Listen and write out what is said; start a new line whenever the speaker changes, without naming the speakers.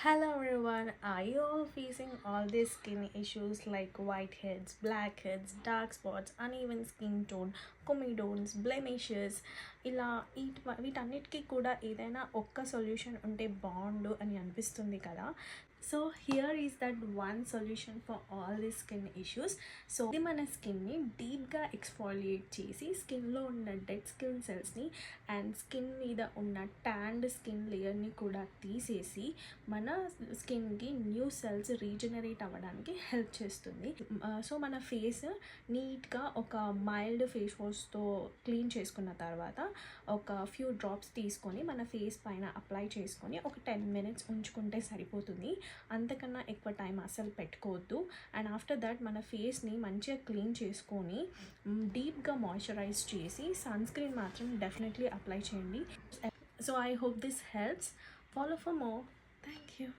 Hello everyone, are you all facing all these skin issues like whiteheads, blackheads, dark spots, uneven skin tone, comedones, blemishes? ఇలా వీటన్నిటికీ కూడా ఏదైనా ఒక్క solution ఉంటే బాగుండు అని అనిపిస్తుంది కదా. So here is that one solution for all the skin issues. So ఇది మన స్కిన్ని డీప్గా ఎక్స్ఫాలియేట్ చేసి స్కిన్లో ఉన్న డెడ్ స్కిన్ సెల్స్ని అండ్ స్కిన్ మీద ఉన్న ట్యాండ్ స్కిన్ లేయర్ని కూడా తీసేసి మన స్కిన్కి న్యూ సెల్స్ రీజనరేట్ అవ్వడానికి హెల్ప్ చేస్తుంది. సో మన ఫేస్ నీట్గా ఒక మైల్డ్ ఫేస్ వాష్తో క్లీన్ చేసుకున్న తర్వాత ఒక ఫ్యూ డ్రాప్స్ తీసుకొని మన ఫేస్ పైన అప్లై చేసుకొని ఒక 10 minutes ఉంచుకుంటే సరిపోతుంది. అంతకన్నా ఎక్కువ టైం అసలు పెట్టుకోవద్దు. అండ్ ఆఫ్టర్ దట్ మన ఫేస్ని మంచిగా క్లీన్ చేసుకొని డీప్గా మాయిశ్చరైజ్ చేసి సన్ స్క్రీన్ మాత్రం డెఫినెట్లీ అప్లై చేయండి. So I hope this helps. Follow for more. Thank you.